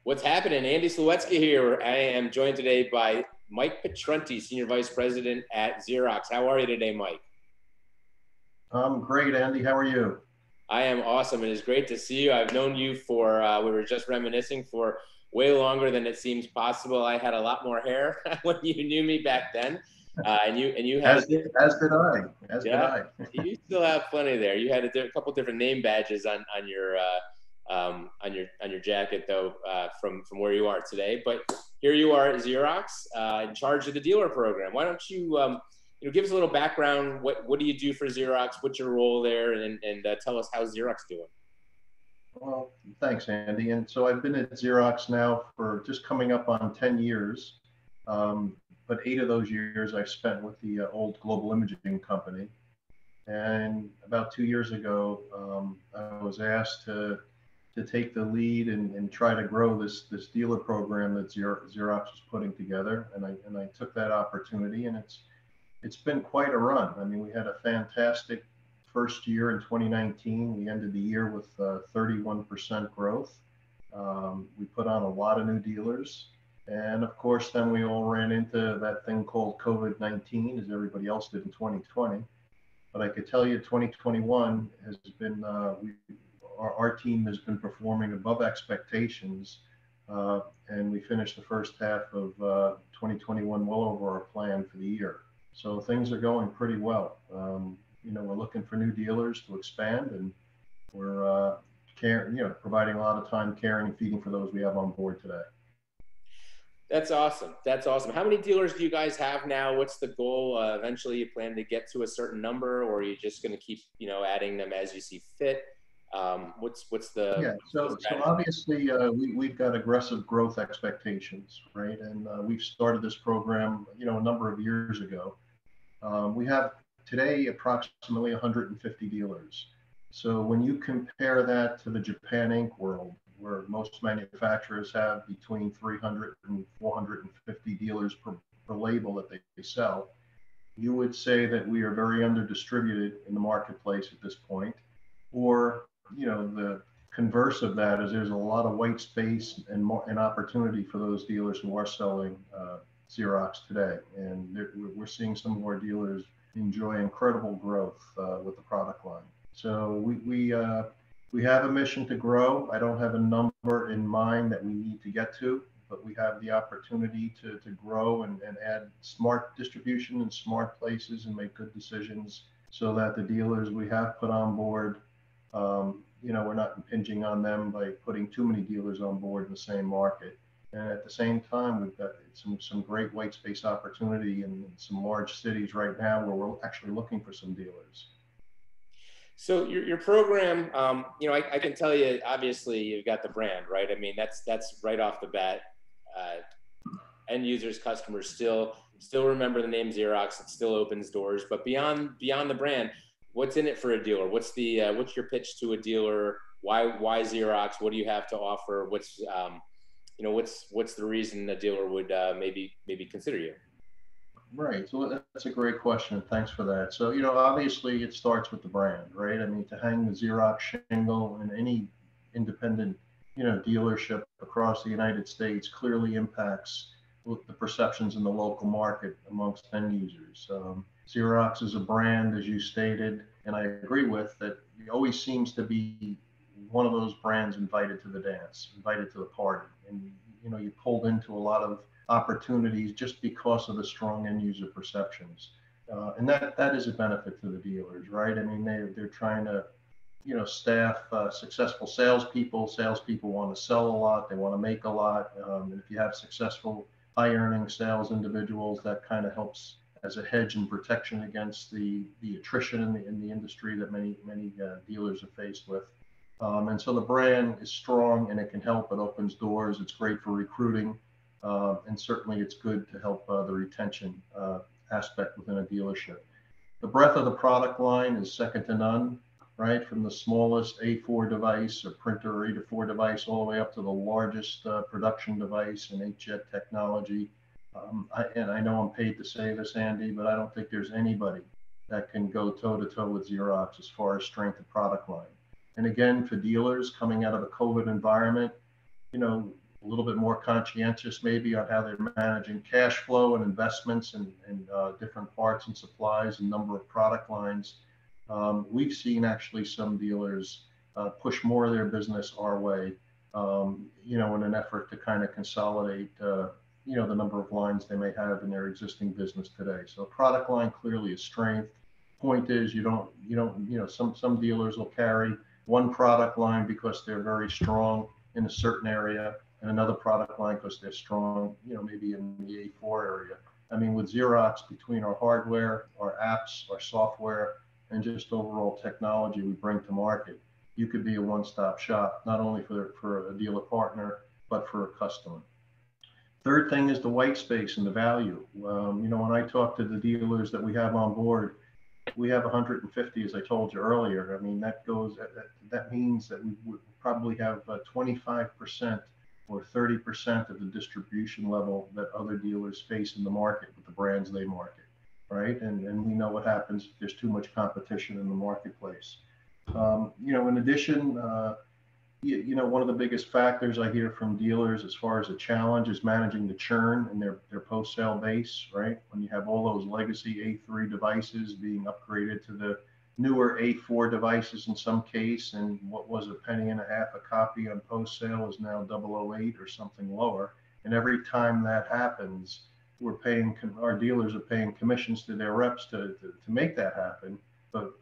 What's happening? Andy Slawetsky here. I am joined today by Mike Pietrunti, Senior Vice President at Xerox. How are you today, Mike? I'm great, Andy. How are you? I am awesome. It is great to see you. I've known you for, we were just reminiscing, for way longer than it seems possible. I had a lot more hair when you knew me back then. And you had As did I. yeah, you still have plenty there. You had a couple different name badges on your jacket though, from where you are today. But here you are at Xerox, in charge of the dealer program. Why don't you give us a little background? What do you do for Xerox? What's your role there? And tell us how Xerox doing. Well, thanks, Andy. And so I've been at Xerox now for just coming up on 10 years. But 8 of those years I spent with the old global imaging company. And about 2 years ago, I was asked to take the lead and try to grow this dealer program that Xerox was putting together. And I took that opportunity, and it's been quite a run. I mean, we had a fantastic first year in 2019. We ended the year with 31% growth. We put on a lot of new dealers. And of course, then we all ran into that thing called COVID-19, as everybody else did in 2020. But I could tell you 2021 has been, our team has been performing above expectations. And we finished the first half of 2021 well over our plan for the year. So things are going pretty well. We're looking for new dealers to expand, and we're providing a lot of time caring and feeding for those we have on board today. That's awesome. That's awesome. How many dealers do you guys have now? What's the goal? Eventually, you plan to get to a certain number, or are you just going to keep, adding them as you see fit? What's the So obviously we've got aggressive growth expectations, right? And we've started this program, a number of years ago. We have today approximately 150 dealers. So when you compare that to the Japan Inc. world, where most manufacturers have between 300 and 450 dealers per label that they sell, you would say that we are very under-distributed in the marketplace at this point. Or, the converse of that is there's a lot of white space and opportunity for those dealers who are selling Xerox today. And we're seeing some of our dealers enjoy incredible growth with the product line. So we have a mission to grow. I don't have a number in mind that we need to get to, but we have the opportunity to grow and add smart distribution in smart places and make good decisions so that the dealers we have put on board, we're not impinging on them by putting too many dealers on board in the same market. And at the same time, we've got some great white space opportunity in some large cities right now where we're actually looking for some dealers. So your program, I can tell you, obviously you've got the brand, right? I mean, that's right off the bat. End users, customers still remember the name Xerox. It still opens doors. But beyond the brand, what's in it for a dealer? What's your pitch to a dealer? Why Xerox? What do you have to offer? What's the reason a dealer would maybe consider you? Right. So that's a great question. Thanks for that. So, obviously it starts with the brand, right? I mean, to hang the Xerox shingle in any independent, dealership across the United States clearly impacts the perceptions in the local market amongst end users. Xerox is a brand, as you stated, and I agree with that. It always seems to be one of those brands invited to the dance, invited to the party. And, you pulled into a lot of opportunities just because of the strong end user perceptions. And that is a benefit to the dealers, right? I mean, they're trying to, staff successful salespeople. Salespeople want to sell a lot. They want to make a lot. And if you have successful, high earning sales individuals, that kind of helps as a hedge and protection against the attrition in the industry that many dealers are faced with. And so the brand is strong and it can help. It opens doors. It's great for recruiting. And certainly it's good to help the retention aspect within a dealership. The breadth of the product line is second to none, right? From the smallest A4 device or printer or A4 device all the way up to the largest production device and inkjet technology. I know I'm paid to say this, Andy, but I don't think there's anybody that can go toe-to-toe with Xerox as far as strength of product line. And again, for dealers coming out of a COVID environment, a little bit more conscientious maybe on how they're managing cash flow and investments and different parts and supplies and number of product lines. We've seen actually some dealers push more of their business our way, in an effort to kind of consolidate, the number of lines they may have in their existing business today. So product line clearly is strength. Point is, some dealers will carry one product line because they're very strong in a certain area, and another product line because they're strong, maybe in the A4 area. I mean, with Xerox, between our hardware, our apps, our software, and just overall technology we bring to market, you could be a one-stop shop, not only for a dealer partner, but for a customer. Third thing is the white space and the value. When I talk to the dealers that we have on board, we have 150, as I told you earlier. I mean, that means that we would probably have 25% or 30% of the distribution level that other dealers face in the market with the brands they market, right? And we know what happens if there's too much competition in the marketplace. In addition, one of the biggest factors I hear from dealers as far as a challenge is managing the churn in their post-sale base, right? When you have all those legacy A3 devices being upgraded to the newer A4 devices in some case, and what was a penny and a half a copy on post-sale is now 008 or something lower. And every time that happens, our dealers are paying commissions to their reps to make that happen. But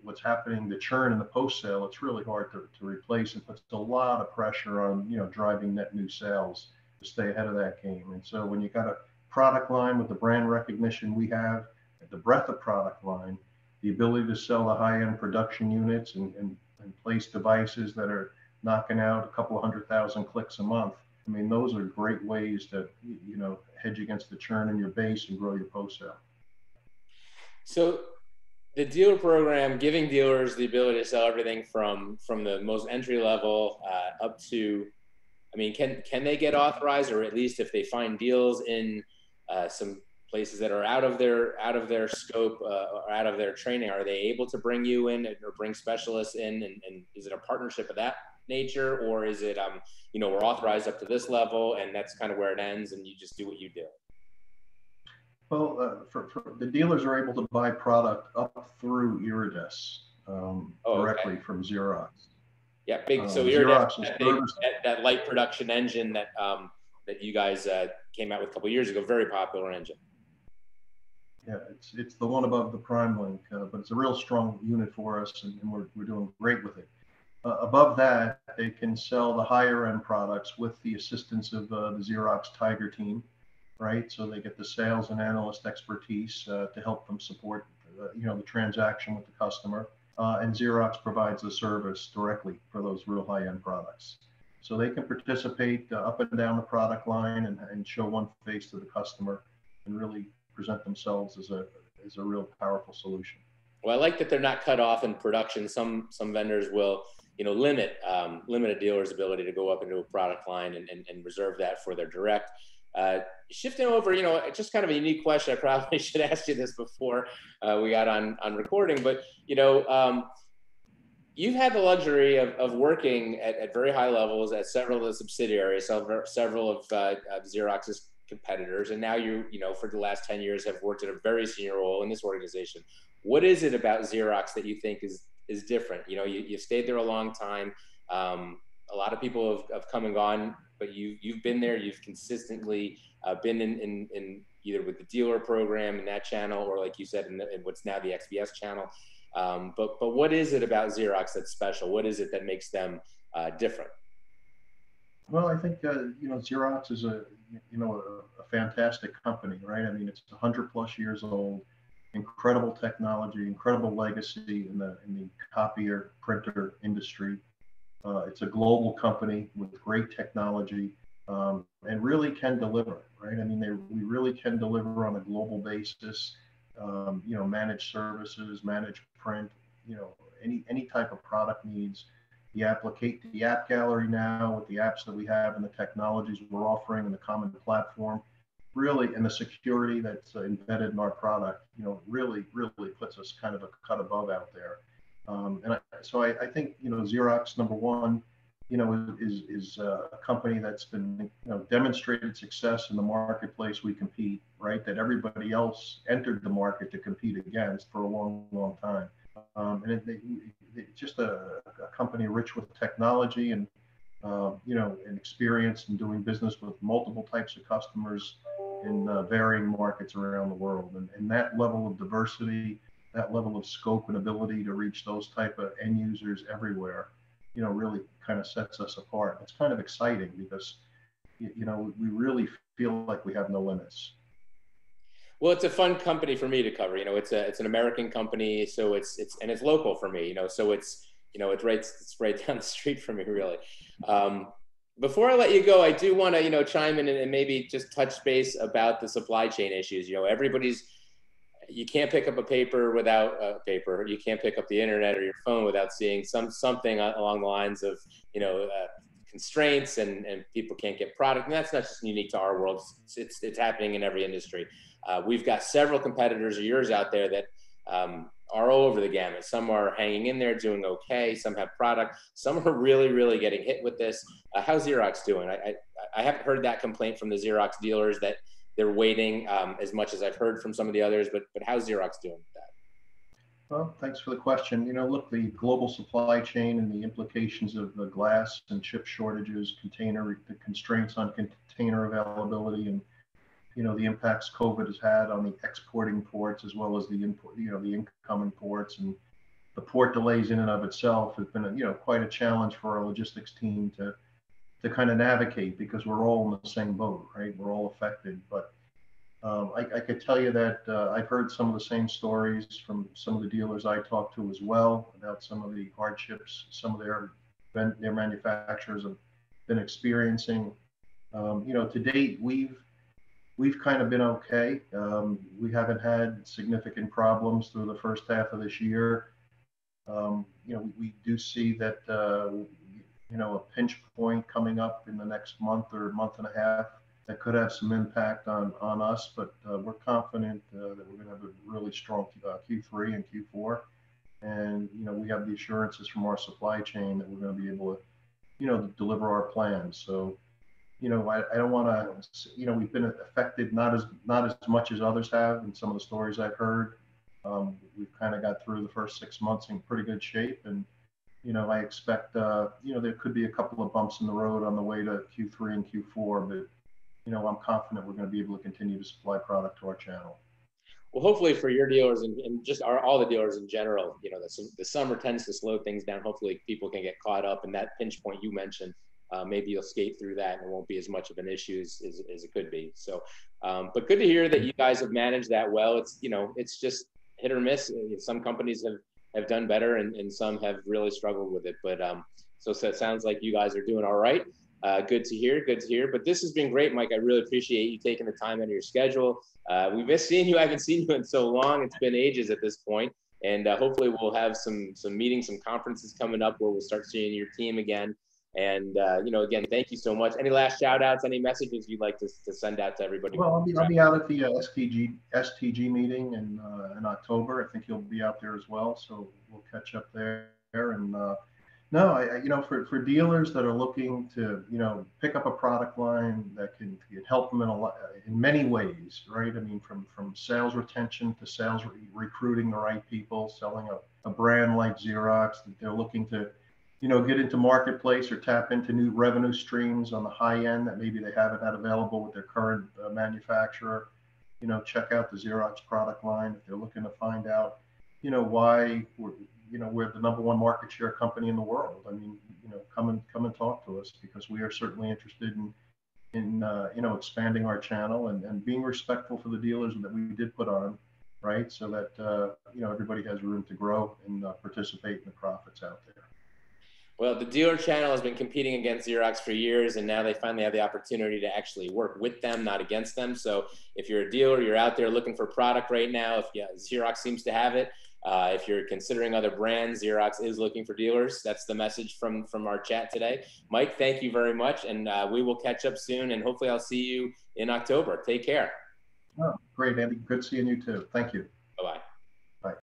what's happening, the churn in the post sale, it's really hard to replace. It puts a lot of pressure on driving net new sales to stay ahead of that game. And so when you got a product line with the brand recognition we have, the breadth of product line, the ability to sell the high-end production units and place devices that are knocking out a couple of 100,000 clicks a month. I mean, those are great ways to hedge against the churn in your base and grow your post sale. So the dealer program, giving dealers the ability to sell everything from the most entry level up to, I mean, can they get authorized, or at least if they find deals in some places that are out of their scope or out of their training, are they able to bring you in or bring specialists in? And is it a partnership of that nature, or is it we're authorized up to this level and that's kind of where it ends and you just do what you do? Well, for the dealers are able to buy product up through Iridis directly from Xerox. Yeah, big. So Iridis, that light production engine that you guys came out with a couple of years ago, very popular engine. Yeah, it's the one above the Prime Link, but it's a real strong unit for us, and we're doing great with it. Above that, they can sell the higher end products with the assistance of the Xerox Tiger team. Right, so they get the sales and analyst expertise to help them support, the transaction with the customer, and Xerox provides the service directly for those real high-end products. So they can participate up and down the product line and show one face to the customer and really present themselves as a real powerful solution. Well, I like that they're not cut off in production. Some vendors will, limit a dealer's ability to go up into a product line and reserve that for their direct. Shifting over, just kind of a unique question. I probably should ask you this before we got on recording, but you've had the luxury of working at very high levels at several of the subsidiaries, several of Xerox's competitors, and now for the last 10 years have worked at a very senior role in this organization. What is it about Xerox that you think is different? You stayed there a long time. A lot of people have come and gone, but you've been there. You've consistently been in either with the dealer program in that channel, or like you said, in what's now the XBS channel. But what is it about Xerox that's special? What is it that makes them different? Well, I think Xerox is a fantastic company, right? I mean, it's 100+ years old, incredible technology, incredible legacy in the copier printer industry. It's a global company with great technology and really can deliver, right? I mean, we really can deliver on a global basis. Managed services, managed print, any type of product needs. The app gallery now with the apps that we have and the technologies we're offering and the common platform, really, and the security that's embedded in our product, really puts us kind of a cut above out there. So I think, Xerox, number one, is a company that's been, demonstrated success in the marketplace we compete, right? That everybody else entered the market to compete against for a long, long time. And it's just a company rich with technology and, and experience in doing business with multiple types of customers in varying markets around the world. And that level of diversity, that level of scope and ability to reach those type of end users everywhere, really kind of sets us apart. It's kind of exciting because, we really feel like we have no limits. Well, it's a fun company for me to cover. It's an American company, so it's local for me. So it's right down the street from me, really. Before I let you go, I do want to chime in and maybe just touch base about the supply chain issues. You can't pick up a paper without a paper. You can't pick up the internet or your phone without seeing something along the lines of constraints and people can't get product. And that's not just unique to our world. It's happening in every industry. We've got several competitors of yours out there that are all over the gamut. Some are hanging in there, doing okay. Some have product. Some are really, really getting hit with this. How's Xerox doing? I haven't heard that complaint from the Xerox dealers that they're waiting as much as I've heard from some of the others, but how's Xerox doing with that? Well, thanks for the question. Look, the global supply chain and the implications of the glass and chip shortages, the constraints on container availability, and the impacts COVID has had on the exporting ports as well as the import, the incoming ports, and the port delays in and of itself has been quite a challenge for our logistics team to kind of navigate, because we're all in the same boat, right? We're all affected. But I could tell you that I've heard some of the same stories from some of the dealers I talked to as well about some of the hardships some of their manufacturers have been experiencing. To date, we've kind of been okay. We haven't had significant problems through the first half of this year. We do see that a pinch point coming up in the next month or month and a half that could have some impact on us, but we're confident that we're going to have a really strong Q3 and Q4. And, we have the assurances from our supply chain that we're going to be able to, deliver our plans. So, I don't want to, we've been affected not as much as others have in some of the stories I've heard. We've kind of got through the first 6 months in pretty good shape. And, I expect, there could be a couple of bumps in the road on the way to Q3 and Q4, but, I'm confident we're going to be able to continue to supply product to our channel. Well, hopefully for your dealers and just all the dealers in general, the summer tends to slow things down. Hopefully people can get caught up, and that pinch point you mentioned, maybe you'll skate through that and it won't be as much of an issue as it could be. So, but good to hear that you guys have managed that well. It's just hit or miss. Some companies have done better and some have really struggled with it. But so it sounds like you guys are doing all right. Good to hear. But this has been great, Mike. I really appreciate you taking the time out of your schedule. We've missed seeing you. I haven't seen you in so long. It's been ages at this point. And hopefully we'll have some meetings, some conferences coming up where we'll start seeing your team again. And, again, thank you so much. Any last shout outs, any messages you'd like to send out to everybody? Well, I'll be out at the STG meeting in October. I think you'll be out there as well. So we'll catch up there. And for dealers that are looking to, pick up a product line that can help them in many ways, right? I mean, from sales retention to sales recruiting the right people, selling a brand like Xerox, that they're looking to, get into marketplace or tap into new revenue streams on the high end that maybe they haven't had available with their current manufacturer. Check out the Xerox product line if they're looking to find out, why we're the #1 market share company in the world. I mean, come and talk to us, because we are certainly interested in expanding our channel and being respectful for the dealers that we did put on, right? So that, everybody has room to grow and participate in the profits out there. Well, the dealer channel has been competing against Xerox for years, and now they finally have the opportunity to actually work with them, not against them. So if you're a dealer, you're out there looking for product right now, Xerox seems to have it. If you're considering other brands, Xerox is looking for dealers. That's the message from our chat today. Mike, thank you very much, and we will catch up soon, and hopefully I'll see you in October. Take care. Oh, great, Andy. Good seeing you too. Thank you.